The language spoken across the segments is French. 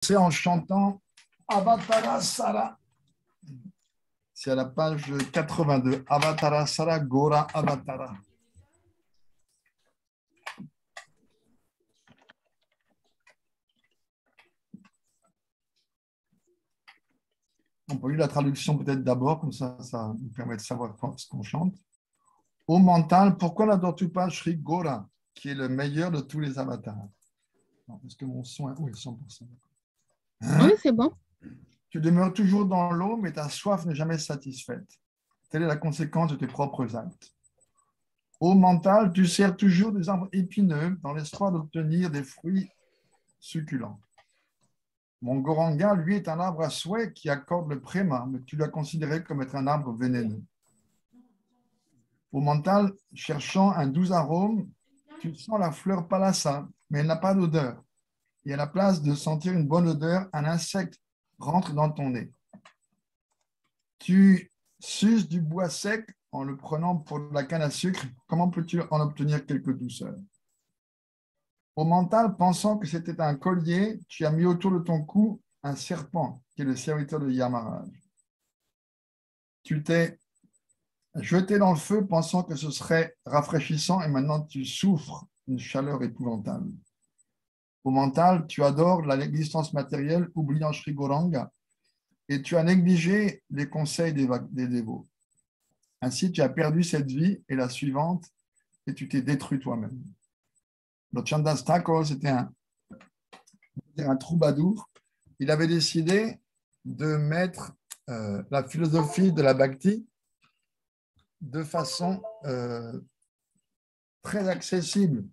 C'est en chantant Avatara Sara. C'est à la page 82. Avatara Sara Gora Avatara. On peut lire la traduction peut-être d'abord, comme ça nous permet de savoir ce qu'on chante. Au mental, pourquoi n'adores-tu pas Shri Gora, qui est le meilleur de tous les avatars? Est-ce que mon son est... Oui, 100%. Oui, c'est bon. Tu demeures toujours dans l'eau, mais ta soif n'est jamais satisfaite. Telle est la conséquence de tes propres actes. Au mental, tu sers toujours des arbres épineux dans l'espoir d'obtenir des fruits succulents. Mon Goranga, lui, est un arbre à souhait qui accorde le préma, mais tu l'as considéré comme être un arbre vénéneux. Au mental, cherchant un doux arôme, tu sens la fleur palassa, mais elle n'a pas d'odeur. Et à la place de sentir une bonne odeur, un insecte rentre dans ton nez. Tu suces du bois sec en le prenant pour de la canne à sucre. Comment peux-tu en obtenir quelque douceur? Au mental, pensant que c'était un collier, tu as mis autour de ton cou un serpent, qui est le serviteur de Yamaraj. Tu t'es jeté dans le feu pensant que ce serait rafraîchissant et maintenant tu souffres une chaleur épouvantable. Au mental, tu adores l'existence matérielle, oubliant Sri Goranga, et tu as négligé les conseils des dévots. Ainsi, tu as perdu cette vie et la suivante, et tu t'es détruit toi-même. Le Chandas Thakur, c'était un troubadour. Il avait décidé de mettre la philosophie de la bhakti de façon très accessible,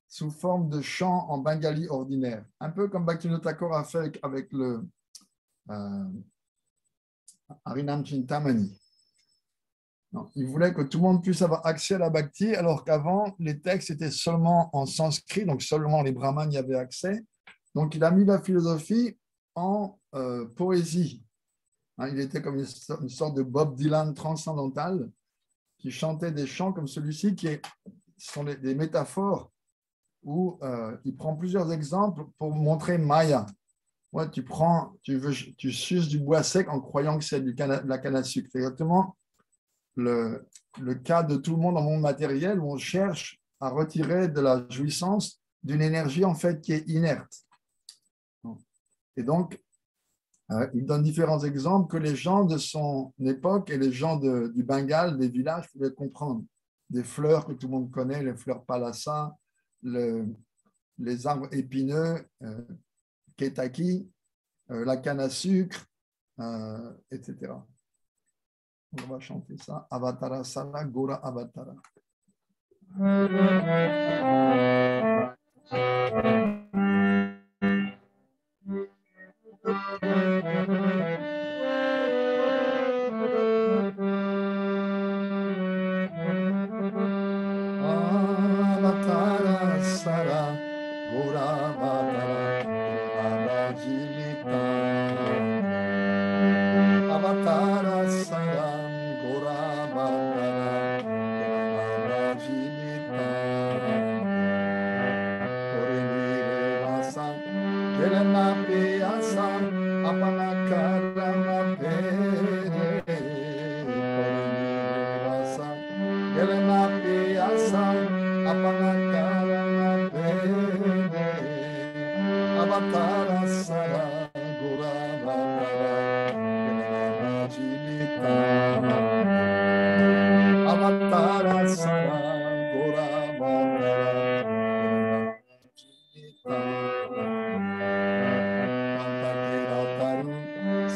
sous forme de chants en bengali ordinaire. Un peu comme Bhaktivinoda Thakur a fait avec le Harinam Chintamani. Non, il voulait que tout le monde puisse avoir accès à la bhakti, alors qu'avant, les textes étaient seulement en sanskrit, donc seulement les brahmanes y avaient accès. Donc, il a mis la philosophie en poésie. Il était comme une sorte de Bob Dylan transcendantal qui chantait des chants comme celui-ci, qui sont des métaphores où il prend plusieurs exemples pour montrer Maya. Ouais, tu suces du bois sec en croyant que c'est de la canne à sucre. C'est exactement le cas de tout le monde dans le monde matériel où on cherche à retirer de la jouissance d'une énergie en fait qui est inerte. Et donc, il donne différents exemples que les gens de son époque et les gens du Bengale, des villages, pouvaient comprendre. Des fleurs que tout le monde connaît, les fleurs palassa, les arbres épineux, ketaki, la canne à sucre, etc. On va chanter ça. Avatara Sara Gora Avatara. Avatara Sara Gora Avatara Avajilita. Avatara Saram Gora Avatara Avajilita. Orinire Vasam Gelana Piyasam Apanakarama Pere. Orinire Vasam Gelana Piyasam Apanakarama Pere. Avatara Sara Gora Avatara Avajilita. Avatara Sara Gora Avatara Avajilita.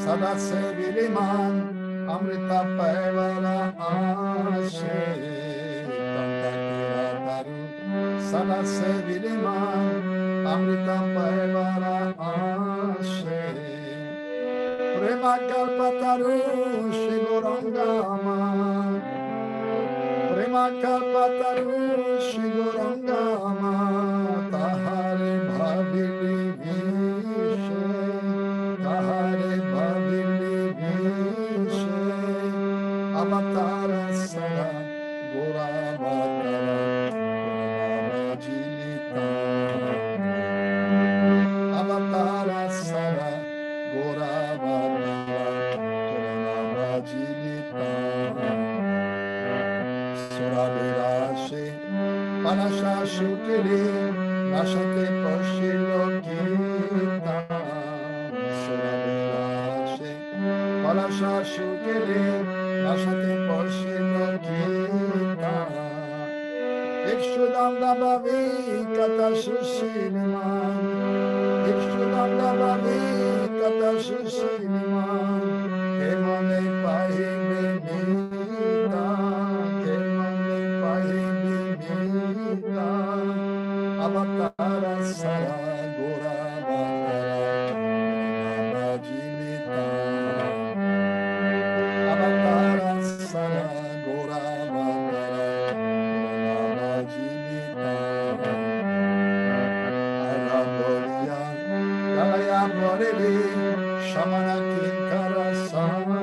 Sada Seviliman Amrita Paivara Ashe. Kantakirataru Sada Seviliman Amrita Paivara Ashe. Prema Kalpataru Shigorangama. Prema Kalpataru Shigorangama. Tahare Bhavili Vishe. Tahare Bhavili Vishe. Avatara Sara Gora Avatara Avajilita. Avatara Sara Balasha Shukili, Nashate Poshilo Gita, Surabilashe, Balasha Shukili, Nashate Poshilo Gita, Ikshudam Dabavi, Katasushiliman, Ikshudam Dabavi, Katasushiliman, Kemane Pahi Benita, Kemane Pahi Benita, Avatara Sara Gora Vatara Jilita, Avatara Sara Gora Vatara Jilita, Arabolia, Galaya Boreli, Shamana Kinkara Sama,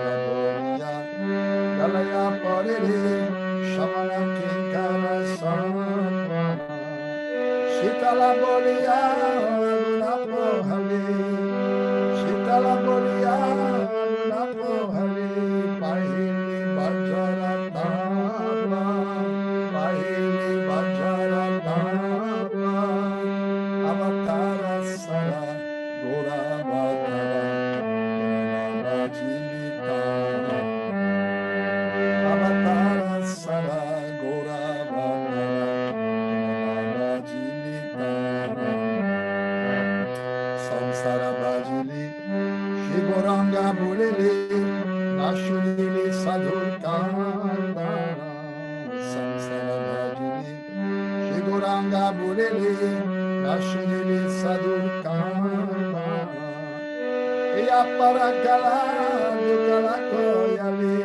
Arabolia, Galaya Boreli, Shamana Kinkara Sama, Shitala Bolia, Lunapohali, Shitala Bolia, Lunapohali, Pahili Bajara Tapa, Pahili Bajara Tapa, Avatara Sara, Gora Vatara, Jilita, Avatara Sara, Gora Vatara, Jilita, Samsara Bajili, Shigoranga Bulili, Nashunili Sadhurkanda, Samsara Bajili, Shigoranga Bulili, Nashunili Sadhurkanda, Iya Parakala, Dukala Koyali,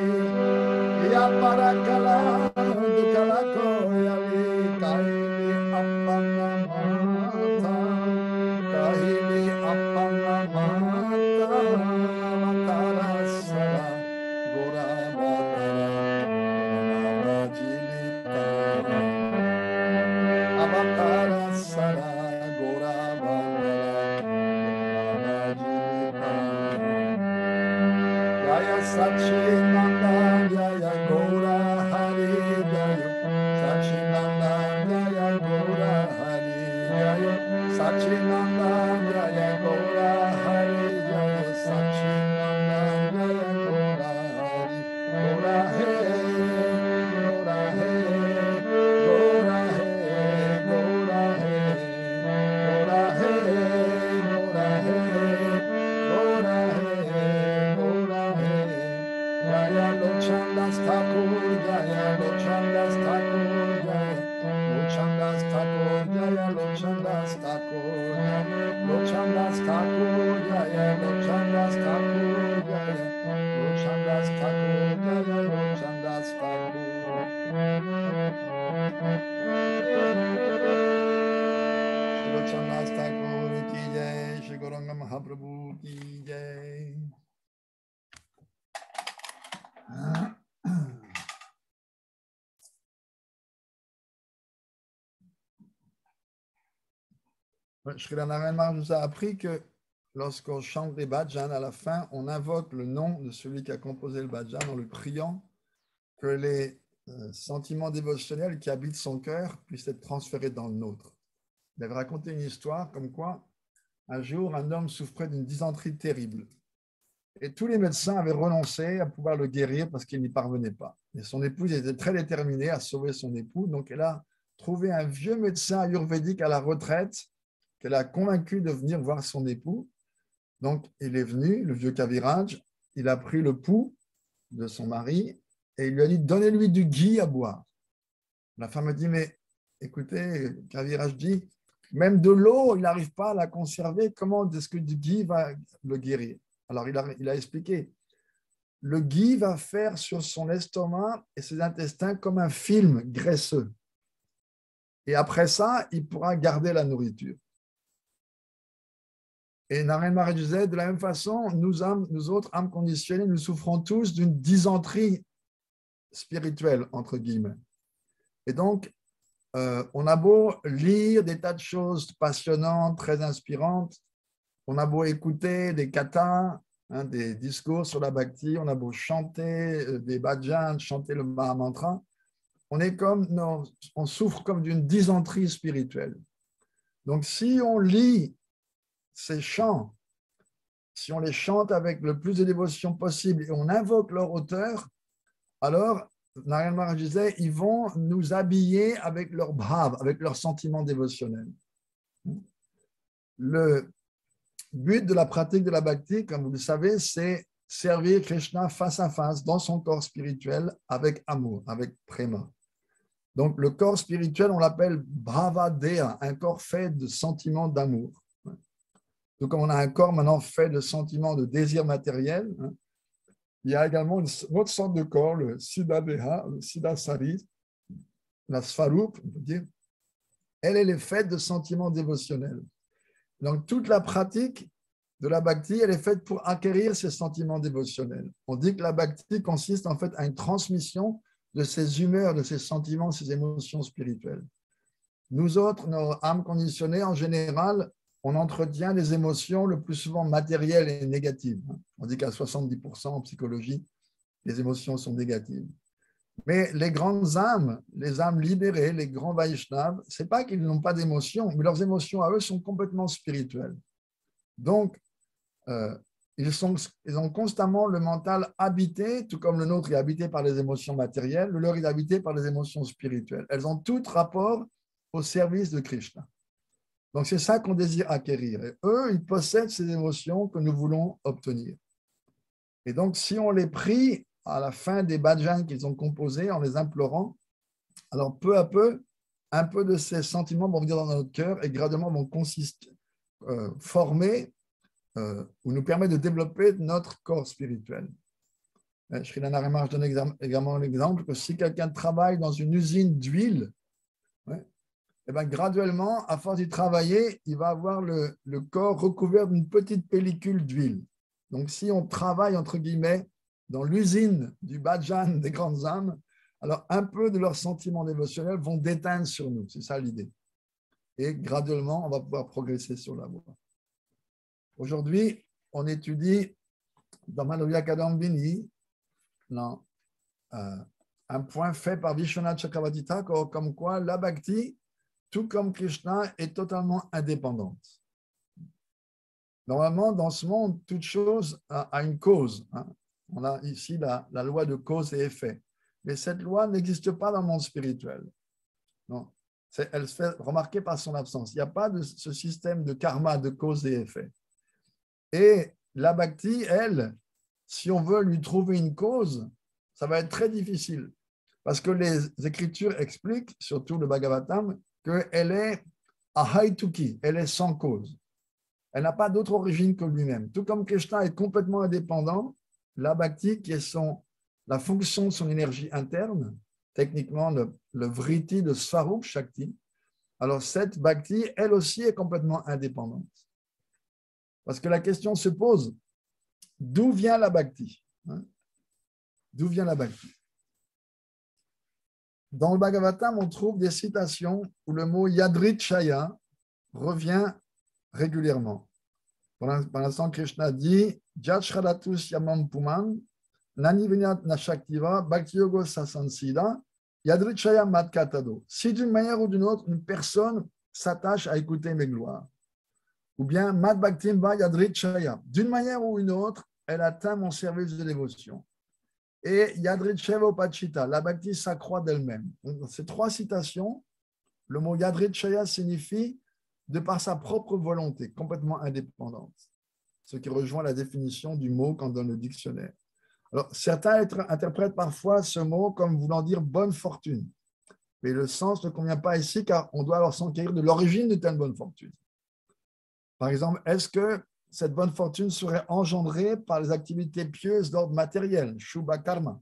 Iya Parakala, Dukala Koyali, Kaili Appanamata, Kahili Appanamata, Avatara Sara, Gora Vatara, Jilita, Avatara Sara, Gora Vatara, Jilita, Jaya Sachinanda, Jaya Gora Hari, Jaya Sachinanda, Jaya Gora Hari, Jaya Sachinanda, Jaya Gora Hari, Jaya Sachinanda, Jaya Gora Hari, Gora Hey, Gora Hey, Gora Hey, Gora Hey, Gora Hey, Gora Hey, Gora Hey, Gora Hey, Jaya Lochandas Thakur, Jaya Lochandas Thakur, Jaya Lochandas Thakur, Jaya Lochandas Thakur, Lochandas Thakur, Jaya Lochandas Thakur, Jaya Lochandas Thakur, Jaya Lochandas Thakur. Shri Lochandas Thakur ki jai, Shri Gauranga Mahaprabhu ki jai. Shri Narayana Maharaj nous a appris que lorsqu'on chante les bhajans, à la fin, on invoque le nom de celui qui a composé le bhajan en le priant que les sentiments dévotionnels qui habitent son cœur puissent être transférés dans le nôtre. Il avait raconté une histoire comme quoi un jour, un homme souffrait d'une dysenterie terrible. Et tous les médecins avaient renoncé à pouvoir le guérir parce qu'il n'y parvenait pas. Et son épouse était très déterminée à sauver son époux. Donc, elle a trouvé un vieux médecin ayurvédique à la retraite qu'elle a convaincu de venir voir son époux. Donc, il est venu, le vieux Kaviraj, il a pris le pouls de son mari et il lui a dit « Donnez-lui du ghee à boire ». La femme a dit « Mais écoutez, Kaviraj dit, même de l'eau, il n'arrive pas à la conserver. Comment est-ce que du ghee va le guérir ?» Alors, il a expliqué. Le ghee va faire sur son estomac et ses intestins comme un film graisseux. Et après ça, il pourra garder la nourriture. Et Narayana Maharaj disait, de la même façon, nous autres, âmes conditionnées, nous souffrons tous d'une dysenterie spirituelle, entre guillemets. Et donc, on a beau lire des tas de choses passionnantes, très inspirantes, on a beau écouter des kathas, des discours sur la bhakti, on a beau chanter des bhajans, chanter le Mahamantra, on souffre comme d'une dysenterie spirituelle. Donc, si on lit ces chants, si on les chante avec le plus de dévotion possible et on invoque leur auteur, alors, Narayana Maharaj disait, ils vont nous habiller avec leur bhav, avec leur sentiment dévotionnel. Le but de la pratique de la bhakti, comme vous le savez, c'est servir Krishna face à face dans son corps spirituel avec amour, avec prema. Donc, le corps spirituel, on l'appelle bhavadeha, un corps fait de sentiments d'amour. Tout comme on a un corps maintenant fait de sentiments de désir matériel, il y a également une autre sorte de corps, le siddhadeha, le siddhasari, la svarup, on peut dire. Elle est faite de sentiments dévotionnels. Donc, toute la pratique de la bhakti, elle est faite pour acquérir ces sentiments dévotionnels. On dit que la bhakti consiste en fait à une transmission de ces humeurs, de ces sentiments, ces émotions spirituelles. Nous autres, nos âmes conditionnées, en général, on entretient des émotions le plus souvent matérielles et négatives. On dit qu'à 70% en psychologie, les émotions sont négatives. Mais les grandes âmes, les âmes libérées, les grands Vaishnavas, ce n'est pas qu'ils n'ont pas d'émotions, mais leurs émotions à eux sont complètement spirituelles. Donc, ils ont constamment le mental habité, tout comme le nôtre est habité par les émotions matérielles, le leur est habité par les émotions spirituelles. Elles ont tout rapport au service de Krishna. Donc, c'est ça qu'on désire acquérir. Et eux, ils possèdent ces émotions que nous voulons obtenir. Et donc, si on les prie à la fin des bhajans qu'ils ont composés en les implorant, alors peu à peu, un peu de ces sentiments vont venir dans notre cœur et graduellement vont former ou nous permettre de développer notre corps spirituel. Srila Narayana Maharaj donne également l'exemple que si quelqu'un travaille dans une usine d'huile, et bien, graduellement, à force d'y travailler, il va avoir le corps recouvert d'une petite pellicule d'huile. Donc, si on travaille, entre guillemets, dans l'usine du bhajan des grandes âmes, alors un peu de leurs sentiments émotionnels vont déteindre sur nous. C'est ça l'idée. Et graduellement, on va pouvoir progresser sur la voie. Aujourd'hui, on étudie dans Madhurya Kadambini un point fait par Vishwanath Chakravarti Thakur, comme quoi la bhakti, tout comme Krishna, est totalement indépendante. Normalement, dans ce monde, toute chose a une cause. On a ici la loi de cause et effet. Mais cette loi n'existe pas dans le monde spirituel. Non. Elle se fait remarquer par son absence. Il n'y a pas de ce système de karma, de cause et effet. Et la bhakti, elle, si on veut lui trouver une cause, ça va être très difficile. Parce que les Écritures expliquent, surtout le Bhagavatam, qu'elle est ahaituki, elle est sans cause. Elle n'a pas d'autre origine que lui-même. Tout comme Krishna est complètement indépendant, la bhakti, qui est la fonction de son énergie interne, techniquement le vritti de Svarup Shakti, alors cette bhakti, elle aussi est complètement indépendante. Parce que la question se pose, d'où vient la bhakti? D'où vient la bhakti? Dans le Bhagavatam, on trouve des citations où le mot Yadrichaya revient régulièrement. Par l'instant, Krishna dit Jachradatus Yamam Puman, Nani Vinyat Nashaktiva, Bhakti Yogo Sasansida, Yadrichaya Matkatado. Si d'une manière ou d'une autre, une personne s'attache à écouter mes gloires, ou bien Mad Bhaktimba Yadrichaya, d'une manière ou une autre, elle atteint mon service de dévotion. Et Yadrichaya Upachita, la bhakti s'accroît d'elle-même. Dans ces trois citations, le mot Yadrichaya signifie de par sa propre volonté, complètement indépendante. Ce qui rejoint la définition du mot qu'on donne le dictionnaire. Alors, certains interprètent parfois ce mot comme voulant dire bonne fortune. Mais le sens ne convient pas ici car on doit alors s'enquérir de l'origine de telle bonne fortune. Par exemple, est-ce que cette bonne fortune serait engendrée par les activités pieuses d'ordre matériel, Shubha Karma?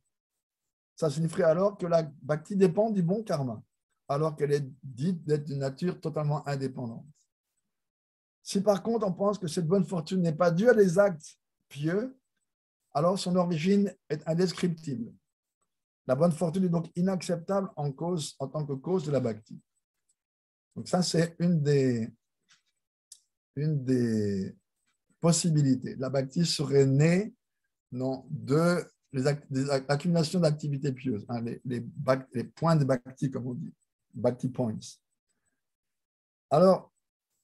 Ça signifierait alors que la bhakti dépend du bon karma, alors qu'elle est dite d'être d'une nature totalement indépendante. Si par contre on pense que cette bonne fortune n'est pas due à des actes pieux, alors son origine est indescriptible. La bonne fortune est donc inacceptable en tant que cause de la bhakti. Donc ça, c'est une des possibilités. La bhakti serait née de des accumulations d'activités pieuses, hein, les points de bhakti, comme on dit, bhakti points. Alors,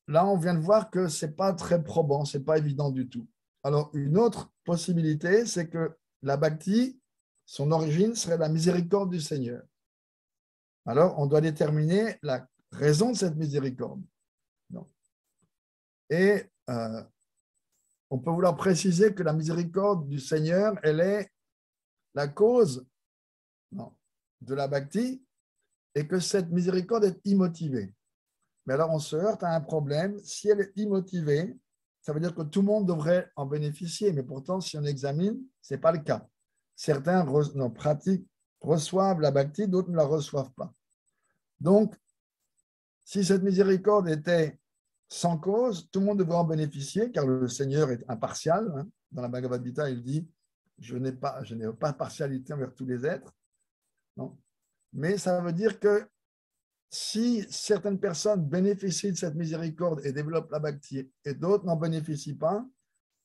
là, on vient de voir que ce n'est pas très probant, ce n'est pas évident du tout. Alors, une autre possibilité, c'est que la bhakti, son origine serait la miséricorde du Seigneur. Alors, on doit déterminer la raison de cette miséricorde. Non. Et on peut vouloir préciser que la miséricorde du Seigneur, elle est la cause de la bhakti et que cette miséricorde est immotivée. Mais alors, on se heurte à un problème. Si elle est immotivée, ça veut dire que tout le monde devrait en bénéficier. Mais pourtant, si on examine, ce n'est pas le cas. Certains pratiquent, reçoivent la bhakti, d'autres ne la reçoivent pas. Donc, si cette miséricorde était sans cause, tout le monde devrait en bénéficier, car le Seigneur est impartial. Hein. Dans la Bhagavad Gita, il dit « Je n'ai pas de partialité envers tous les êtres. » Non. Mais ça veut dire que si certaines personnes bénéficient de cette miséricorde et développent la bhakti et d'autres n'en bénéficient pas,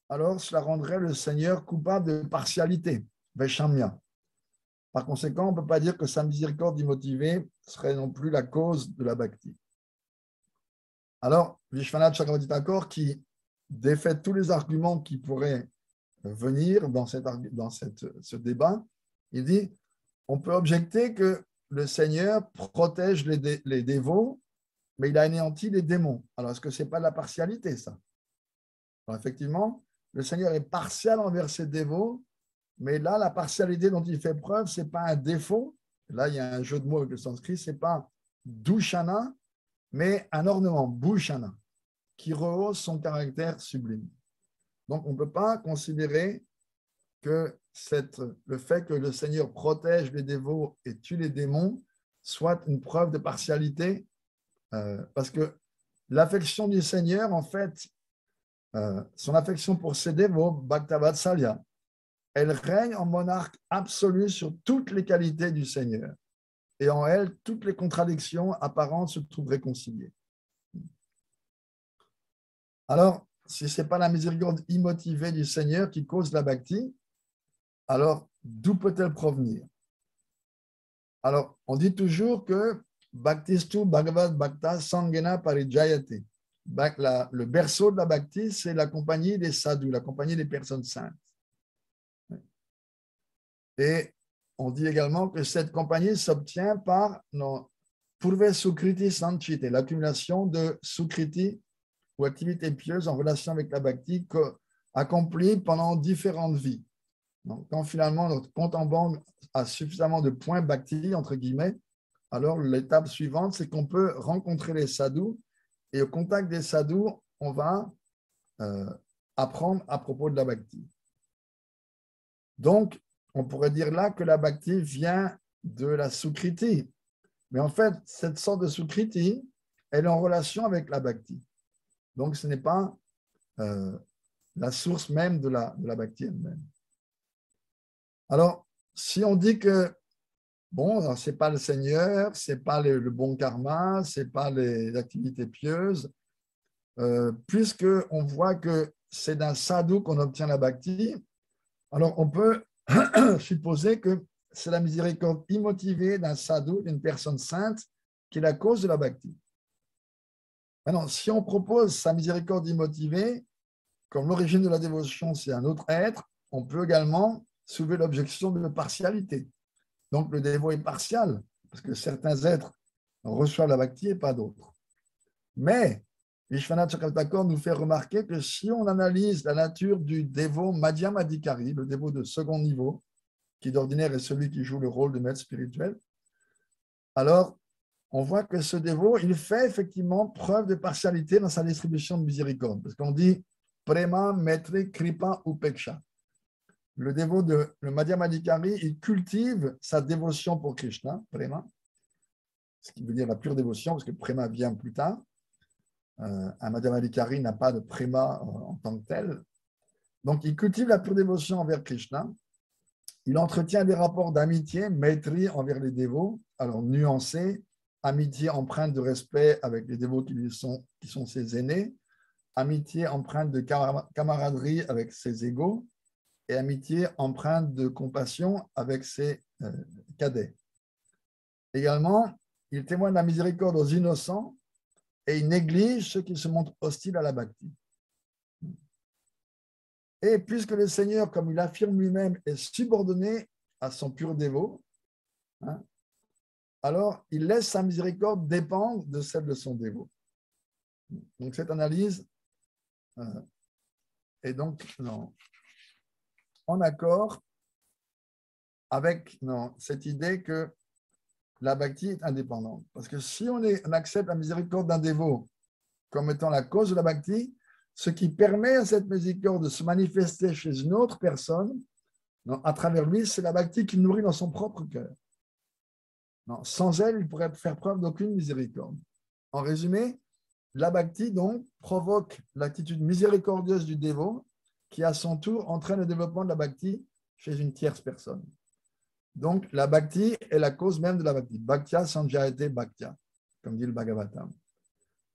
alors cela rendrait le Seigneur coupable de partialité, Vaishamya. Par conséquent, on ne peut pas dire que sa miséricorde immotivée serait non plus la cause de la bhakti. Alors, Vishwanath Chakravarti Thakur, qui défait tous les arguments qui pourraient venir dans ce débat, il dit on peut objecter que le Seigneur protège les dévots, mais il a anéanti les démons. Alors, est-ce que ce n'est pas de la partialité, ça? Alors, effectivement, le Seigneur est partial envers ses dévots, mais là, la partialité dont il fait preuve, ce n'est pas un défaut. Là, il y a un jeu de mots avec le sanskrit, ce n'est pas dushana, mais un ornement, bhushana, qui rehausse son caractère sublime. Donc, on ne peut pas considérer que le fait que le Seigneur protège les dévots et tue les démons soit une preuve de partialité, parce que l'affection du Seigneur, en fait, son affection pour ses dévots, Bhaktavatsalya, elle règne en monarque absolu sur toutes les qualités du Seigneur. Et en elle, toutes les contradictions apparentes se trouvent réconciliées. Alors, si ce n'est pas la miséricorde immotivée du Seigneur qui cause la bhakti, alors d'où peut-elle provenir? Alors, on dit toujours que Bhaktistu Bhagavad Bhakta Sangena Parijayate. Le berceau de la bhakti, c'est la compagnie des sadhus, la compagnie des personnes saintes. Et on dit également que cette compagnie s'obtient par Purve Sukriti Sanchite, l'accumulation de Sukriti ou activités pieuses en relation avec la bhakti accomplie pendant différentes vies. Donc, quand finalement notre compte en banque a suffisamment de points bhakti, entre guillemets, alors l'étape suivante, c'est qu'on peut rencontrer les sadhus et au contact des sadhus, on va apprendre à propos de la bhakti. Donc, on pourrait dire là que la bhakti vient de la sukriti. Mais en fait, cette sorte de sukriti, elle est en relation avec la bhakti. Donc, ce n'est pas la source même de la bhakti elle-même. Alors, si on dit que, bon, ce n'est pas le Seigneur, ce n'est pas le bon karma, ce n'est pas les activités pieuses, puisqu'on voit que c'est d'un sadhu qu'on obtient la bhakti, alors on peut supposer que c'est la miséricorde immotivée d'un sadhu, d'une personne sainte, qui est la cause de la bhakti. Maintenant, si on propose sa miséricorde immotivée, comme l'origine de la dévotion, c'est un autre être, on peut également soulever l'objection de partialité. Donc, le dévot est partial, parce que certains êtres reçoivent la bhakti et pas d'autres. Mais, Vishwanath Chakravarti Thakur nous fait remarquer que si on analyse la nature du dévot Madhyam Adhikari, le dévot de second niveau, qui d'ordinaire est celui qui joue le rôle de maître spirituel, alors on voit que ce dévot, il fait effectivement preuve de partialité dans sa distribution de miséricorde. Parce qu'on dit Prema, Maitri, Kripa, Upeksha. Le dévot le Madhyam Adhikari, il cultive sa dévotion pour Krishna, Prema, ce qui veut dire la pure dévotion, parce que Prema vient plus tard. Un Madhyam Adhikari n'a pas de Prema en tant que tel. Donc, il cultive la pure dévotion envers Krishna. Il entretient des rapports d'amitié, Maitri envers les dévots, alors nuancés, amitié empreinte de respect avec les dévots qui sont ses aînés, amitié empreinte de camaraderie avec ses égaux, et amitié empreinte de compassion avec ses cadets. Également, il témoigne de la miséricorde aux innocents et il néglige ceux qui se montrent hostiles à la bhakti. Et puisque le Seigneur, comme il affirme lui-même, est subordonné à son pur dévot, hein, alors il laisse sa miséricorde dépendre de celle de son dévot. Donc cette analyse est donc en accord avec cette idée que la bhakti est indépendante. Parce que si on accepte la miséricorde d'un dévot comme étant la cause de la bhakti, ce qui permet à cette miséricorde de se manifester chez une autre personne, à travers lui, c'est la bhakti qui nourrit dans son propre cœur. Sans elle, il pourrait faire preuve d'aucune miséricorde. En résumé, la bhakti, donc, provoque l'attitude miséricordieuse du dévot qui, à son tour, entraîne le développement de la bhakti chez une tierce personne. Donc, la bhakti est la cause même de la bhakti. Bhaktya sanjayate bhaktya, comme dit le Bhagavatam.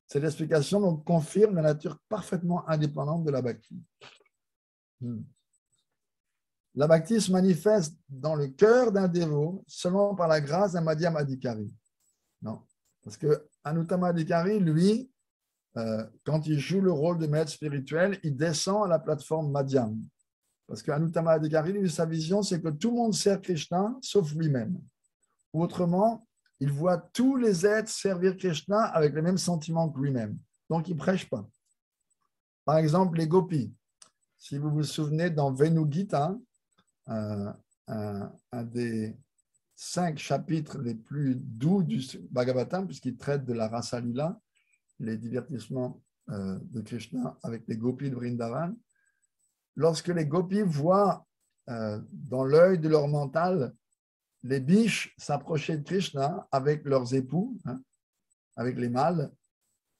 Cette explication donc, confirme la nature parfaitement indépendante de la bhakti. La bhakti se manifeste dans le cœur d'un dévot seulement par la grâce d'un Madhyama Adhikari. Non, parce que Anuttama Adhikari, lui, quand il joue le rôle de maître spirituel, il descend à la plateforme Madhyam. Parce qu'Anuttama Adhikari, lui, sa vision, c'est que tout le monde sert Krishna sauf lui-même. Ou autrement, il voit tous les êtres servir Krishna avec les mêmes sentiments que lui-même. Donc, il ne prêche pas. Par exemple, les gopis. Si vous vous souvenez, dans Venu Gita, un des 5 chapitres les plus doux du Bhagavatam, puisqu'il traite de la rasa lila, les divertissements de Krishna avec les gopis de Vrindavan. Lorsque les gopis voient dans l'œil de leur mental les biches s'approcher de Krishna avec leurs époux, avec les mâles,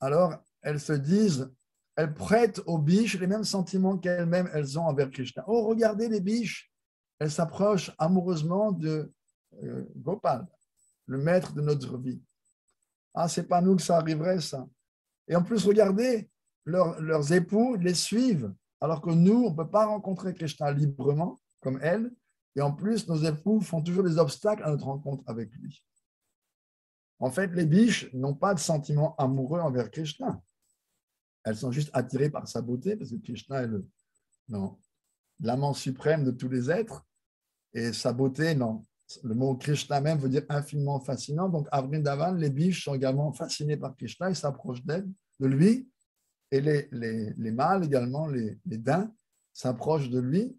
alors elles se disent, elles prêtent aux biches les mêmes sentiments qu'elles-mêmes elles ont envers Krishna. Oh, regardez les biches, elles s'approchent amoureusement de Gopal, le maître de notre vie. Ah, c'est pas nous que ça arriverait, ça. Et en plus, regardez, leurs époux les suivent, alors que nous, on ne peut pas rencontrer Krishna librement, comme elles. Et en plus, nos époux font toujours des obstacles à notre rencontre avec lui. En fait, les biches n'ont pas de sentiment amoureux envers Krishna. Elles sont juste attirées par sa beauté, parce que Krishna est l'amant suprême de tous les êtres. Et sa beauté, le mot Krishna même veut dire infiniment fascinant. Donc, à Vrindavan, les biches sont également fascinées par Krishna, ils s'approchent de lui. Et les mâles également, les daims, s'approchent de lui.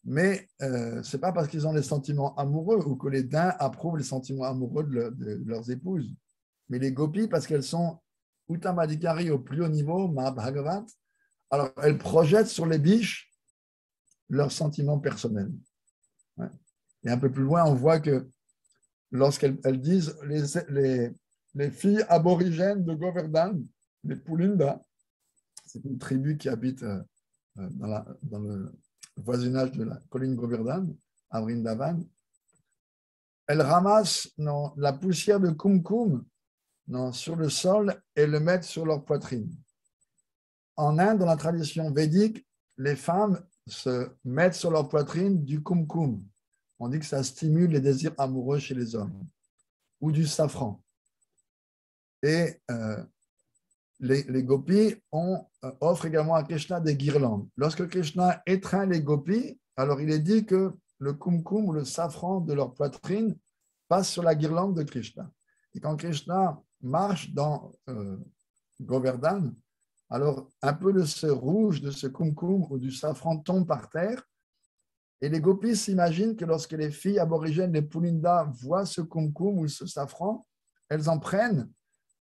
Mais ce n'est pas parce qu'ils ont des sentiments amoureux ou que les daims approuvent les sentiments amoureux de leurs épouses. Mais les gopis, parce qu'elles sont Uttama Adhikari au plus haut niveau, Mahabhagavat, alors elles projettent sur les biches leurs sentiments personnels. Ouais. Et un peu plus loin, on voit que lorsqu'elles disent les filles aborigènes de Govardhan, les Pulinda, c'est une tribu qui habite dans le voisinage de la colline Govardhan, à Vrindavan, elles ramassent la poussière de kumkum sur le sol et le mettent sur leur poitrine. En Inde, dans la tradition védique, les femmes se mettent sur leur poitrine du kumkum. On dit que ça stimule les désirs amoureux chez les hommes, ou du safran. Et les gopis offrent également à Krishna des guirlandes. Lorsque Krishna étreint les gopis, alors il est dit que le kumkum ou le safran de leur poitrine passe sur la guirlande de Krishna. Et quand Krishna marche dans Govardhan, alors un peu de ce rouge, de ce kumkum ou du safran tombe par terre. Et les gopis s'imaginent que lorsque les filles aborigènes, les Pulinda, voient ce kumkum ou ce safran, elles en prennent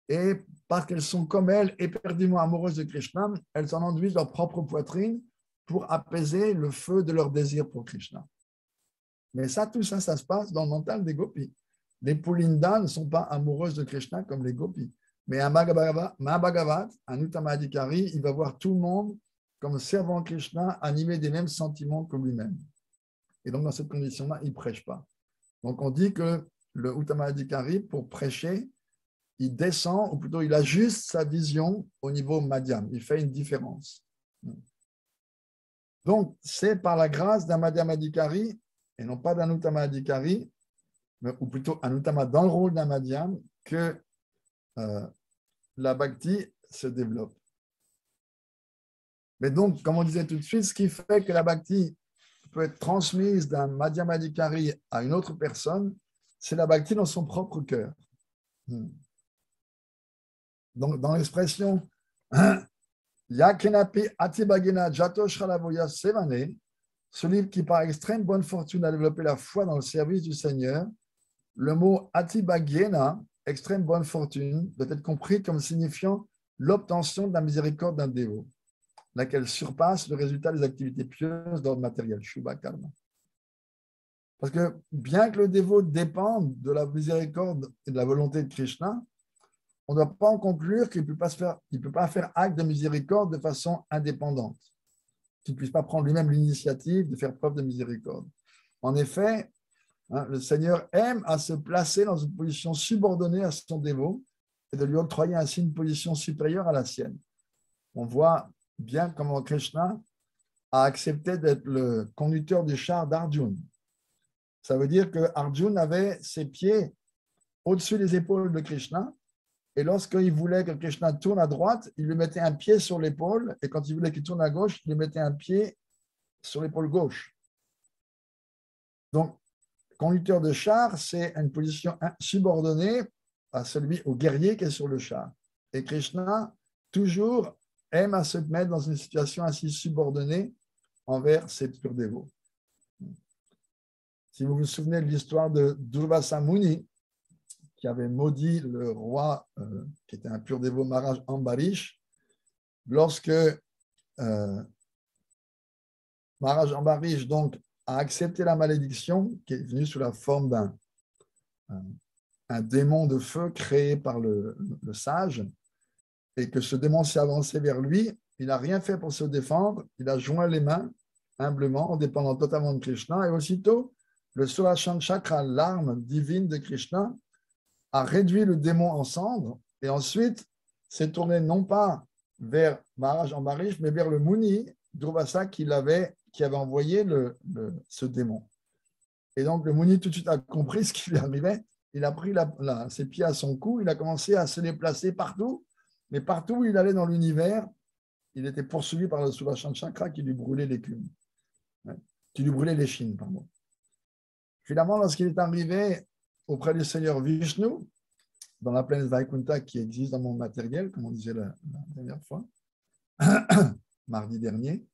et parce qu'elles sont comme elles, éperdument amoureuses de Krishna, elles en enduisent leur propre poitrine pour apaiser le feu de leur désir pour Krishna. Mais tout ça se passe dans le mental des gopis. Les Pulinda ne sont pas amoureuses de Krishna comme les gopis. Mais un Mahabhagavat, un Uttama Adhikari, il va voir tout le monde comme servant Krishna, animé des mêmes sentiments que lui-même. Et donc, dans cette condition-là, il ne prêche pas. Donc, on dit que le Uttama Adhikari, pour prêcher, il descend, ou plutôt il ajuste sa vision au niveau madhyam. Il fait une différence. Donc, c'est par la grâce d'un Madhyamadikari et non pas d'un Uttama-adhikari, ou plutôt un Uttama dans le rôle d'un Madhyam, que la bhakti se développe. Mais donc, comme on disait tout de suite, ce qui fait que la bhakti peut être transmise d'un Madhyamadikari à une autre personne, c'est la bhakti dans son propre cœur. Donc, dans l'expression Yakenapi Atibagena Jato Shralavoya Sevane, ce livre qui, par extrême bonne fortune, a développé la foi dans le service du Seigneur, le mot Atibagena, extrême bonne fortune, doit être compris comme signifiant l'obtention de la miséricorde d'un dévot, laquelle surpasse le résultat des activités pieuses d'ordre matériel, Shubha Karma. Parce que bien que le dévot dépende de la miséricorde et de la volonté de Krishna, on ne doit pas en conclure qu'il ne peut pas faire acte de miséricorde de façon indépendante, qu'il ne puisse pas prendre lui-même l'initiative de faire preuve de miséricorde. En effet, le Seigneur aime à se placer dans une position subordonnée à son dévot et de lui octroyer ainsi une position supérieure à la sienne. On voit bien comment Krishna a accepté d'être le conducteur du char d'Arjuna. Ça veut dire que Arjuna avait ses pieds au-dessus des épaules de Krishna, et lorsqu'il voulait que Krishna tourne à droite, il lui mettait un pied sur l'épaule, et quand il voulait qu'il tourne à gauche, il lui mettait un pied sur l'épaule gauche. Donc, conducteur de char, c'est une position subordonnée à au guerrier qui est sur le char. Et Krishna, toujours, aime à se mettre dans une situation ainsi subordonnée envers ses purs dévots. Si vous vous souvenez de l'histoire de Durvasa Muni, qui avait maudit le roi, qui était un pur dévot Maharaj Ambarish, lorsque Maharaj Ambarish donc, a accepté la malédiction, qui est venue sous la forme d'un démon de feu créé par le sage, et que ce démon s'est avancé vers lui, il n'a rien fait pour se défendre, il a joint les mains humblement, en dépendant totalement de Krishna, et aussitôt, le Sulashan Chakra, l'arme divine de Krishna, a réduit le démon en cendres, et ensuite s'est tourné non pas vers Maharaj Ambarish, mais vers le Muni, Durvasa, qui avait envoyé ce démon. Et donc, le Muni tout de suite a compris ce qui lui arrivait. Il a pris ses pieds à son cou, il a commencé à se déplacer partout, mais partout où il allait dans l'univers, il était poursuivi par le Sulashan Chakra qui lui brûlait l'écume, qui lui brûlait l'échine, pardon. Finalement, lorsqu'il est arrivé auprès du Seigneur Vishnu, dans la plaine Vaikunta qui existe dans mon matériel, comme on disait la dernière fois, mardi dernier,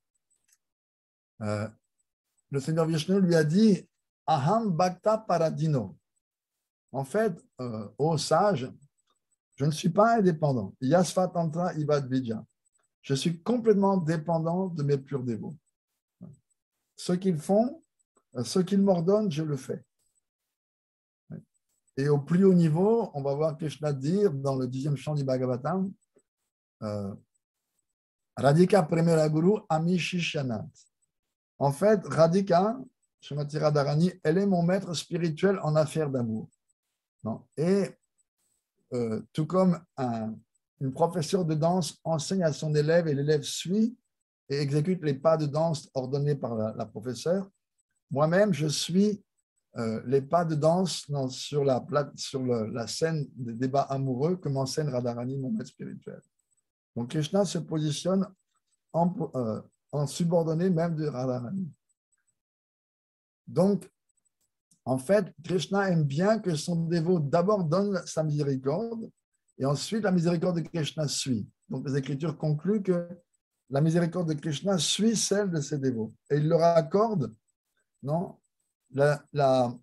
le Seigneur Vishnu lui a dit « Aham Bhakta Paradino ». En fait, ô sage, je ne suis pas indépendant. Yasva Tantra Ivad Vidya. Je suis complètement dépendant de mes purs dévots. Ce qu'ils font, ce qu'ils m'ordonnent, je le fais. Et au plus haut niveau, on va voir Krishna dire dans le 10e chant du Bhagavatam, Radhika Premera Guru Ami Shishyanat. En fait, Radhika, Srimati Radharani, elle est mon maître spirituel en affaires d'amour. Et tout comme une professeure de danse enseigne à son élève et l'élève suit et exécute les pas de danse ordonnés par la professeure, moi-même, je suis les pas de danse sur la scène des débats amoureux que m'enseigne Radharani, mon maître spirituel. Donc, Krishna se positionne en subordonné même de Radharani. Donc, en fait, Krishna aime bien que son dévot d'abord donne sa miséricorde et ensuite la miséricorde de Krishna suit. Donc, les Écritures concluent que la miséricorde de Krishna suit celle de ses dévots et il leur accorde la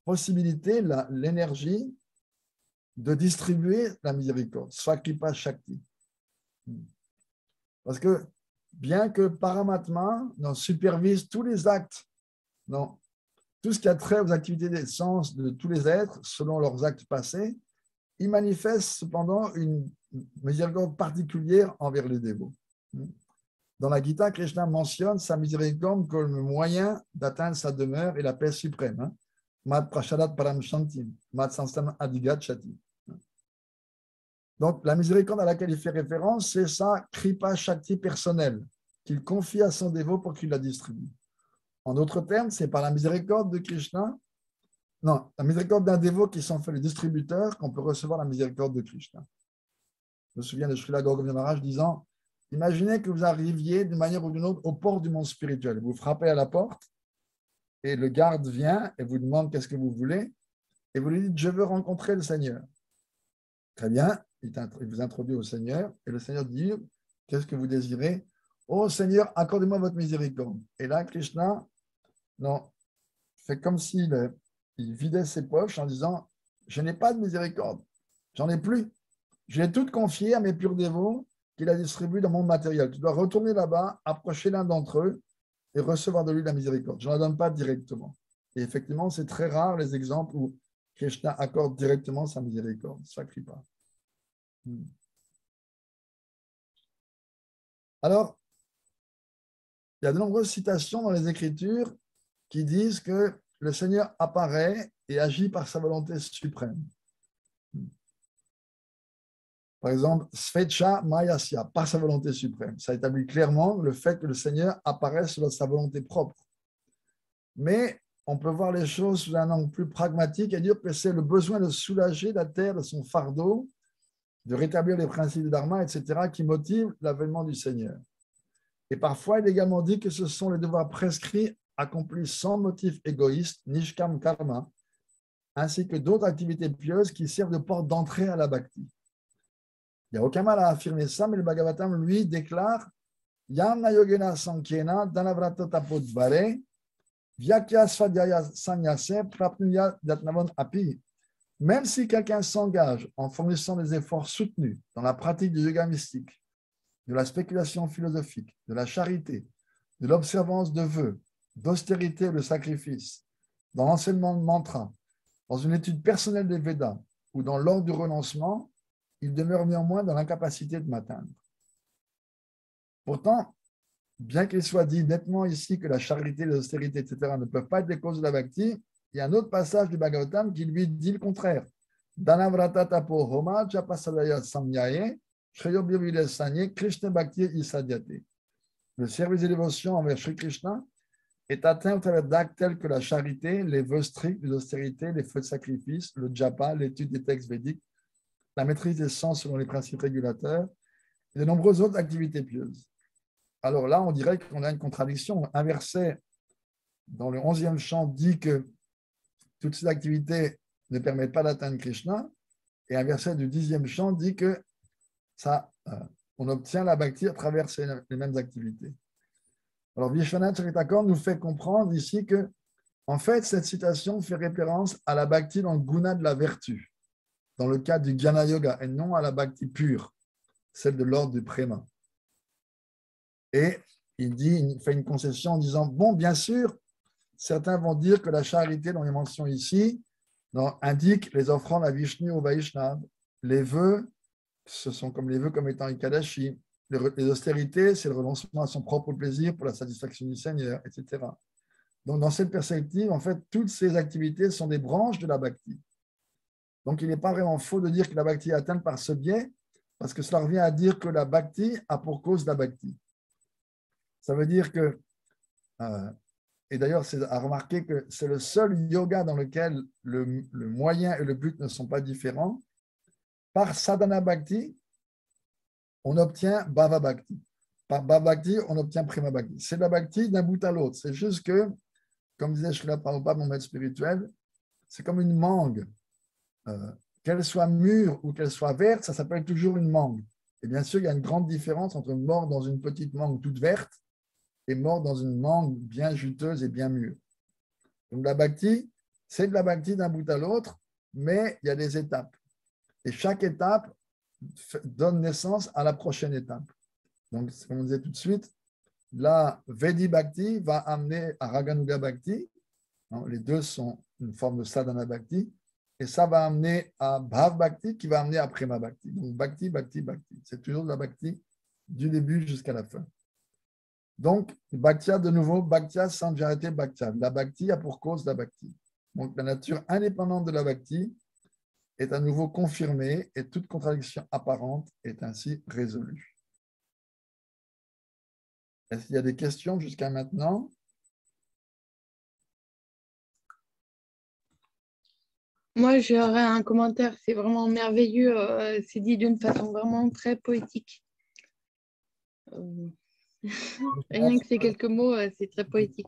possibilité, l'énergie de distribuer la miséricorde, Svakripa Shakti. Parce que bien que Paramatma supervise tous les actes, tout ce qui a trait aux activités des sens de tous les êtres selon leurs actes passés, il manifeste cependant une miséricorde particulière envers les dévots. Dans la Gita, Krishna mentionne sa miséricorde comme le moyen d'atteindre sa demeure et la paix suprême. Mat prashadat param shantim, mat sanstam adigat shati. Donc, la miséricorde à laquelle il fait référence, c'est sa kripa shakti personnelle. qu'il confie à son dévot pour qu'il la distribue. En d'autres termes, c'est par la miséricorde de Krishna, non, la miséricorde d'un dévot qui s'en fait le distributeur qu'on peut recevoir la miséricorde de Krishna. Je me souviens de Srila Gauranga Maharaj disant, imaginez que vous arriviez d'une manière ou d'une autre au port du monde spirituel. Vous frappez à la porte et le garde vient et vous demande qu'est-ce que vous voulez et vous lui dites, je veux rencontrer le Seigneur. Très bien, il vous introduit au Seigneur et le Seigneur dit, qu'est-ce que vous désirez? Oh Seigneur, accordez-moi votre miséricorde. Et là, Krishna, non, fait comme s'il vidait ses poches en disant, je n'ai pas de miséricorde, j'en ai plus. Je l'ai toute confiée à mes purs dévots qui la distribuent dans mon matériel. Tu dois retourner là-bas, approcher l'un d'entre eux et recevoir de lui la miséricorde. Je ne la donne pas directement. Et effectivement, c'est très rare les exemples où Krishna accorde directement sa miséricorde. Ça ne crie pas. Alors, il y a de nombreuses citations dans les Écritures qui disent que le Seigneur apparaît et agit par sa volonté suprême. Par exemple, Svecha Mayasya, par sa volonté suprême. Ça établit clairement le fait que le Seigneur apparaît selon sa volonté propre. Mais on peut voir les choses sous un angle plus pragmatique et dire que c'est le besoin de soulager la terre de son fardeau, de rétablir les principes de Dharma, etc., qui motive l'avènement du Seigneur. Et parfois, il est également dit que ce sont les devoirs prescrits accomplis sans motif égoïste, Nishkam Karma, ainsi que d'autres activités pieuses qui servent de porte d'entrée à la bhakti. Il n'y a aucun mal à affirmer ça, mais le Bhagavatam, lui, déclare Yamna Yogena Sankhena Dhanavrato Tapodvare Vyakya Svadhyaya Sanyase Prapnuya Datnavon Api. Même si quelqu'un s'engage en fournissant des efforts soutenus dans la pratique du yoga mystique, de la spéculation philosophique, de la charité, de l'observance de vœux, d'austérité et de sacrifice, dans l'enseignement de mantra, dans une étude personnelle des Védas ou dans l'ordre du renoncement, il demeure néanmoins dans l'incapacité de m'atteindre. Pourtant, bien qu'il soit dit nettement ici que la charité, l'austérité, etc. ne peuvent pas être des causes de la bhakti, il y a un autre passage du Bhagavatam qui lui dit le contraire. Dhanavrata tapo homa japasadaya samyaye shreyo sanye krishna bhakti isadyate. Le service de dévotion envers Sri Krishna est atteint au travers d'actes tels que la charité, les vœux stricts, l'austérité, les feux de sacrifice, le japa, l'étude des textes védiques, la maîtrise des sens selon les principes régulateurs et de nombreuses autres activités pieuses. Alors là, on dirait qu'on a une contradiction. Un verset dans le 11e chant dit que toutes ces activités ne permettent pas d'atteindre Krishna, et un verset du 10e chant dit que on obtient la bhakti à travers les mêmes activités. Alors, Vishwanath Charitakar nous fait comprendre ici que, en fait, cette citation fait référence à la bhakti dans le guna de la vertu, dans le cas du Jnana Yoga, et non à la bhakti pure, celle de l'ordre du prema. Et il fait une concession en disant, bon, bien sûr, certains vont dire que la charité dont il est mentionné ici indique les offrandes à Vishnu ou Vaishnav. Les vœux, ce sont comme les vœux comme étant Ikadashi. Les austérités, c'est le renoncement à son propre plaisir pour la satisfaction du Seigneur, etc. Donc, dans cette perspective, en fait, toutes ces activités sont des branches de la bhakti. Donc, il n'est pas vraiment faux de dire que la bhakti est atteinte par ce biais, parce que cela revient à dire que la bhakti a pour cause la bhakti. Ça veut dire que, et d'ailleurs, c'est à remarquer que c'est le seul yoga dans lequel le moyen et le but ne sont pas différents. Par sadhana bhakti, on obtient bhava bhakti. Par bhava bhakti, on obtient prema bhakti. C'est la bhakti d'un bout à l'autre. C'est juste que, comme disait Srila Prabhupada, mon maître spirituel, c'est comme une mangue. Qu'elle soit mûre ou qu'elle soit verte, ça s'appelle toujours une mangue. Et bien sûr, il y a une grande différence entre mort dans une petite mangue toute verte et mort dans une mangue bien juteuse et bien mûre. Donc la bhakti, c'est de la bhakti d'un bout à l'autre, mais il y a des étapes. Et chaque étape donne naissance à la prochaine étape. Donc, comme on disait tout de suite, la Vedi Bhakti va amener à Raganuga Bhakti. Les deux sont une forme de sadhana Bhakti. Et ça va amener à Bhav Bhakti qui va amener à Prema Bhakti. Donc, Bhakti, Bhakti, Bhakti. C'est toujours de la Bhakti du début jusqu'à la fin. Donc, Bhaktiya, de nouveau, Bhaktiya sans arrêter Bhaktiya. La Bhakti a pour cause la Bhakti. Donc, la nature indépendante de la Bhakti est à nouveau confirmée et toute contradiction apparente est ainsi résolue. Est-ce qu'il y a des questions jusqu'à maintenant? Moi, j'aurais un commentaire. C'est vraiment merveilleux. C'est dit d'une façon vraiment très poétique. Euh, Rien que ces quelques mots, c'est très poétique.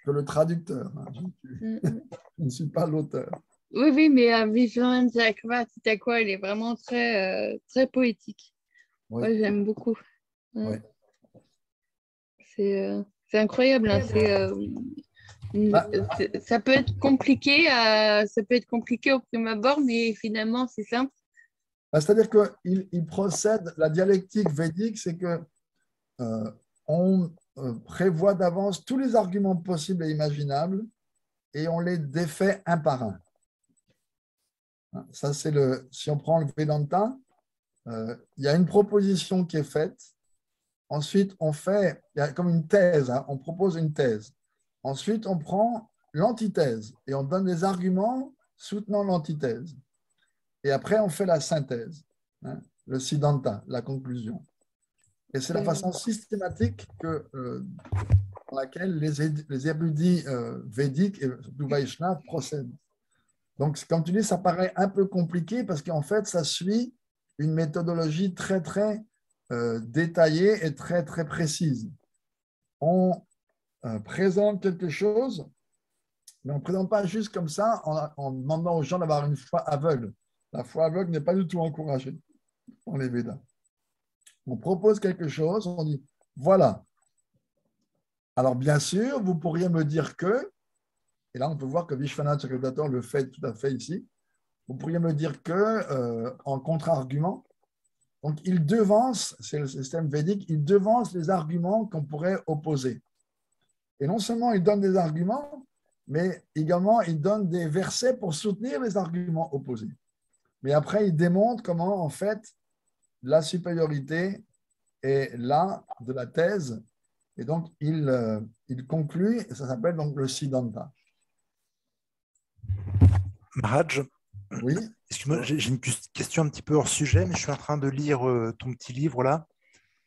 Que le traducteur, hein. Mm, mm. Je ne suis pas l'auteur. Oui, oui, mais Vigilant Jack quoi, il est vraiment très poétique. Oui, Moi, j'aime beaucoup. Mm. oui. C'est incroyable, hein. Ah, Ça peut être compliqué, ça peut être compliqué au prime abord, mais finalement, c'est simple. c'est-à-dire qu'il procède, la dialectique védique, c'est que on prévoit d'avance tous les arguments possibles et imaginables et on les défait un par un. Ça, c'est si on prend le Vedanta, il y a une proposition qui est faite. Ensuite, il y a comme une thèse, hein, on propose une thèse. Ensuite, on prend l'antithèse et on donne des arguments soutenant l'antithèse. Et après, on fait la synthèse, hein, le siddhanta, la conclusion. Et c'est la façon systématique dans laquelle les érudits védiques et surtout Vaishnava procèdent. Donc, comme tu dis, ça paraît un peu compliqué parce qu'en fait, ça suit une méthodologie très, très détaillée et très, très précise. On présente quelque chose, mais on ne présente pas juste comme ça en demandant aux gens d'avoir une foi aveugle. La foi aveugle n'est pas du tout encouragée dans les Védas. On propose quelque chose, on dit, voilà. Alors, bien sûr, vous pourriez me dire que, et là, on peut voir que Vishwanath Chakravarti le fait tout à fait ici, vous pourriez me dire que, en contre-argument, donc il devance, c'est le système védique, il devance les arguments qu'on pourrait opposer. Et non seulement il donne des arguments, mais également il donne des versets pour soutenir les arguments opposés. Mais après, il démontre comment, en fait, la supériorité est là de la thèse. Et donc, il conclut, et ça s'appelle donc le Siddhanta. Maharaj, Oui. excuse-moi, j'ai une question un petit peu hors sujet, mais je suis en train de lire ton petit livre là,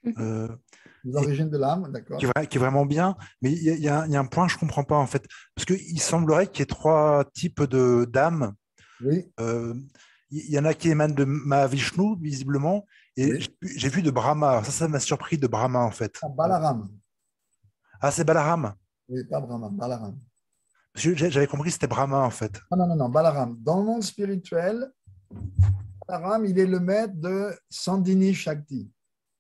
Les origines de l'âme, d'accord. qui est vraiment bien. Mais il y a un point que je ne comprends pas en fait. Parce qu'il semblerait qu'il y ait trois types d'âmes. Oui, Il y en a qui émanent de Mahavishnu, visiblement, et oui. j'ai vu de Brahma. Alors ça m'a surpris de Brahma en fait. Ah, Balaram. Ah, c'est Balaram. Oui, pas Brahma, Balaram. Parce que j'avais compris que c'était Brahma en fait. Ah, non, non, non, Balaram. Dans le monde spirituel, Balaram, il est le maître de Sandini Shakti.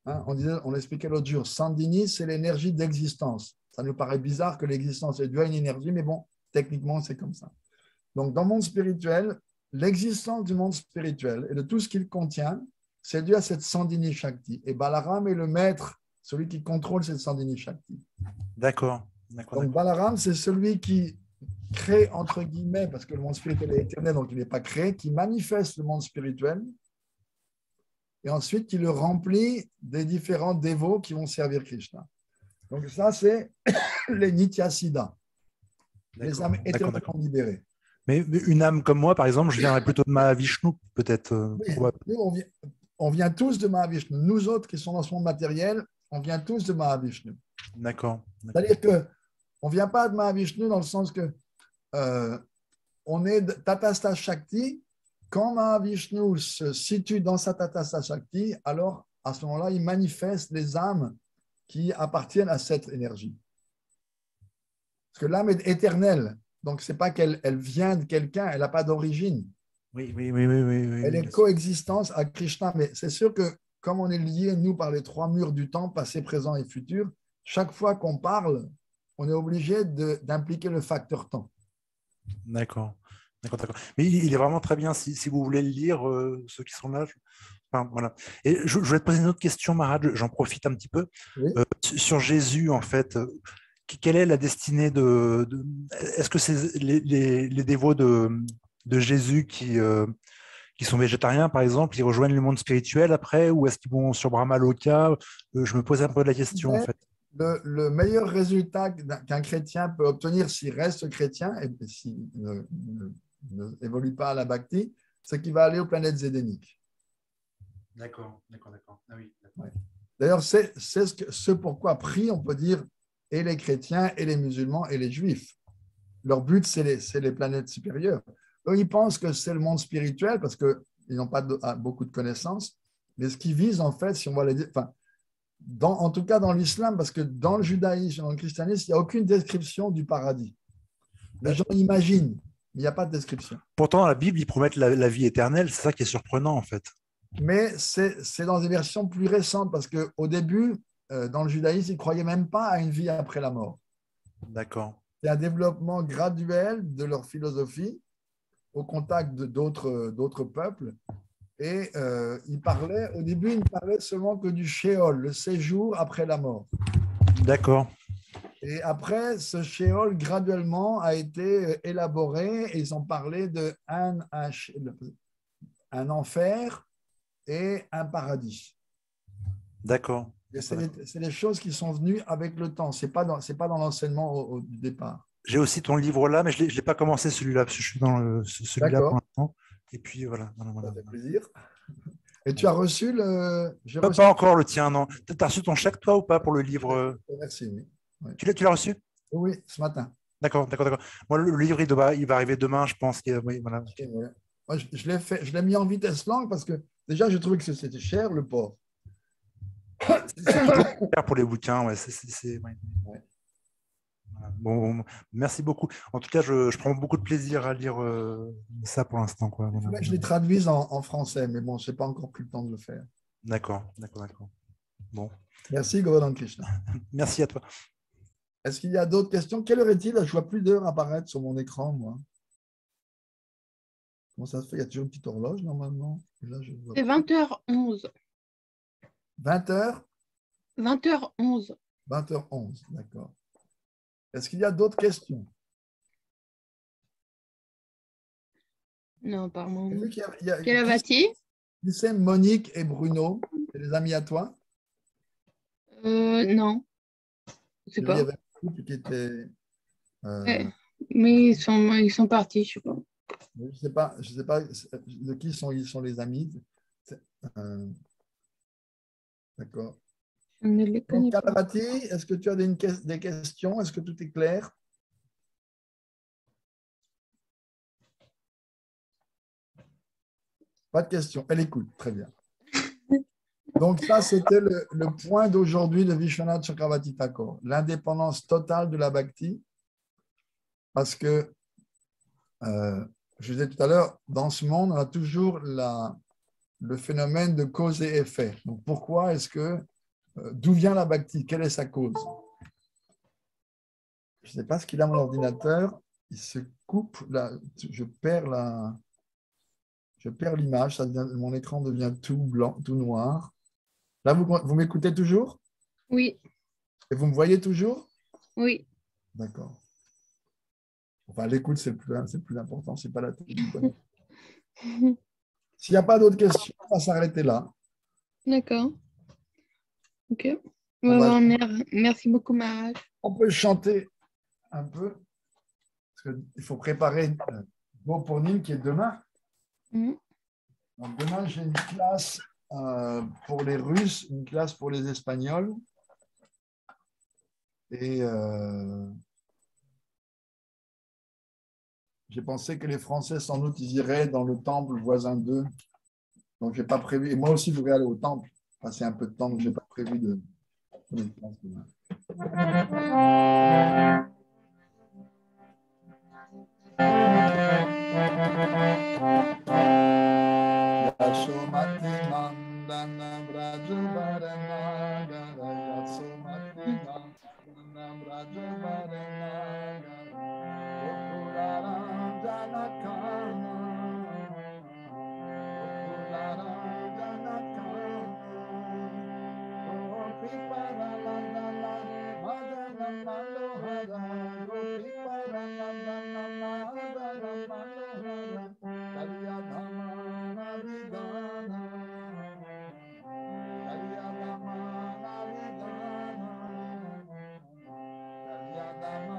Hein, on expliquait l'autre jour, Sandini, c'est l'énergie d'existence. Ça nous paraît bizarre que l'existence est due à une énergie, mais bon, techniquement, c'est comme ça. Donc, dans le monde spirituel, l'existence du monde spirituel et de tout ce qu'il contient, c'est dû à cette Sandini Shakti. Et Balaram est le maître, celui qui contrôle cette Sandini Shakti. D'accord. Donc, Balaram, c'est celui qui crée, entre guillemets, parce que le monde spirituel est éternel, donc il n'est pas créé, qui manifeste le monde spirituel et ensuite qui le remplit des différents dévots qui vont servir Krishna. Donc, ça, c'est les Nityasiddhas, les âmes éternellement libérées. Mais une âme comme moi, par exemple, je viendrais plutôt de Mahavishnu, peut-être. Oui, nous, on vient tous de Mahavishnu. Nous autres qui sommes dans ce monde matériel, on vient tous de Mahavishnu. D'accord. C'est-à-dire qu'on ne vient pas de Mahavishnu dans le sens que on est Tatastha Shakti. Quand Mahavishnu se situe dans sa Tatastha Shakti, alors à ce moment-là, il manifeste les âmes qui appartiennent à cette énergie. Parce que l'âme est éternelle. Donc, ce n'est pas qu'elle vient de quelqu'un, elle n'a pas d'origine. Oui. Elle est coexistence à Krishna. Mais c'est sûr que comme on est liés, nous, par les trois murs du temps, passé, présent et futur, chaque fois qu'on parle, on est obligé d'impliquer le facteur temps. D'accord. Mais il est vraiment très bien. Si vous voulez le lire, ceux qui sont là. Enfin, voilà. Et je voulais te poser une autre question, Maharaj. J'en profite un petit peu. Oui. Sur Jésus, en fait, quelle est la destinée Est-ce que c'est les dévots de Jésus qui sont végétariens, par exemple, ils rejoignent le monde spirituel après, ou est-ce qu'ils vont sur Brahma Loka? Je me pose un peu la question, en fait. Le meilleur résultat qu'un chrétien peut obtenir s'il reste chrétien et s'il n'évolue pas à la bhakti, c'est qu'il va aller aux planètes zédéniques. D'accord. Ah oui. Ouais. D'ailleurs, c'est ce pourquoi prient, on peut dire, et les chrétiens, et les musulmans, et les juifs. Leur but, c'est les planètes supérieures. Eux, ils pensent que c'est le monde spirituel parce qu'ils n'ont pas beaucoup de connaissances. Mais ce qu'ils visent, en fait, si on va les dire, enfin, en tout cas dans l'islam, parce que dans le judaïsme, dans le christianisme, il n'y a aucune description du paradis. Les gens imaginent, mais il n'y a pas de description. Pourtant, dans la Bible, ils promettent la vie éternelle. C'est ça qui est surprenant, en fait. Mais c'est dans des versions plus récentes, parce qu'au début, dans le judaïsme, ils ne croyaient même pas à une vie après la mort. D'accord. C'est un développement graduel de leur philosophie au contact d'autres peuples. Et au début, ils ne parlaient seulement que du Sheol, le séjour après la mort. D'accord. Et après, ce Sheol, graduellement, a été élaboré et ils ont parlé d'un un enfer et un paradis. D'accord. C'est les choses qui sont venues avec le temps. Ce n'est pas dans l'enseignement du départ. J'ai aussi ton livre là, mais je ne l'ai pas commencé celui-là, parce que je suis dans celui-là pour l'instant. Et puis voilà. Ça fait plaisir. Et tu as reçu le. Pas encore le tien, non. Tu as reçu ton chèque, toi, ou pas, pour le livre? Merci, oui. Ouais. Tu l'as reçu? Oui, ce matin. D'accord. Moi, le livre, il va arriver demain, je pense. Oui, voilà. Ouais. Moi, je l'ai mis en vitesse longue parce que déjà, j'ai trouvé que c'était cher, le porc. C'est cher pour les bouquins, ouais. Ouais. Ouais. Bon, merci beaucoup. En tout cas, je prends beaucoup de plaisir à lire ça pour l'instant. Il faudrait que je les traduise en français, mais bon, je n'ai pas encore pris le temps de le faire. D'accord. Bon. Merci, Govardhan Krishna. Merci à toi. Est-ce qu'il y a d'autres questions? Quelle heure est-il? Je ne vois plus d'heure apparaître sur mon écran, moi. Comment ça se fait? Il y a toujours une petite horloge, normalement. C'est 20h11. 20h? 20h11. 20h11, d'accord. Est-ce qu'il y a d'autres questions? Non, pardon. Quelle Quelle va-t-il? Qui c'est Monique et Bruno? C'est des amis à toi? Non, je sais Il y pas. avait un couple qui était. Ouais. Mais ils sont partis, je sais pas. Je sais pas de qui ils sont les amis. Euh, d'accord. Je ne les connais Donc, pas. Kalavati, est-ce que tu as des questions? Est-ce que tout est clair? Pas de questions. Elle écoute. Très bien. Donc, ça, c'était le point d'aujourd'hui de Vishwanath Chakravarti Thakur, l'indépendance totale de la bhakti, parce que, je disais tout à l'heure, dans ce monde, on a toujours le phénomène de cause et effet. Donc, pourquoi est-ce que, d'où vient la bhakti? Quelle est sa cause? Je ne sais pas ce qu'il a, mon ordinateur. Il se coupe, je perds l'image, mon écran devient tout blanc, tout noir. Là, vous m'écoutez toujours? Oui, Et vous me voyez toujours? oui. D'accord. Enfin, l'écoute, c'est le plus important, c'est pas la technique. S'il n'y a pas d'autres questions, on va s'arrêter là. D'accord. Ok. Merci beaucoup, Maharaj. On peut chanter un peu, parce qu'il faut préparer Go pour Nîmes qui est demain. Mhm. Donc, demain, j'ai une classe pour les Russes, une classe pour les Espagnols. Et j'ai pensé que les Français, sans doute, ils iraient dans le temple voisin d'eux. Donc, je n'ai pas prévu. Et moi aussi, je voudrais aller au temple, passer un peu de temps, donc je n'ai pas prévu de une classe demain. Yasomati Nandana Brajavarana Yasomati Nandana Brajavarana Gokulara Janakana Gokulara Janakana Gopi Paralandana Madana Manohara Gopi Paralandana Madana Manohara Kalyadhamana Vidana Kalyadhamana Vidana Kalyadhamana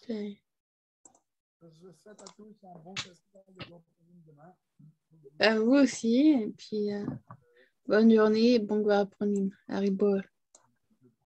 Ok. Je souhaite à tous un bon festival de Goprim demain. À vous aussi, et puis bonne journée et bon Gvarapronim. Haribol.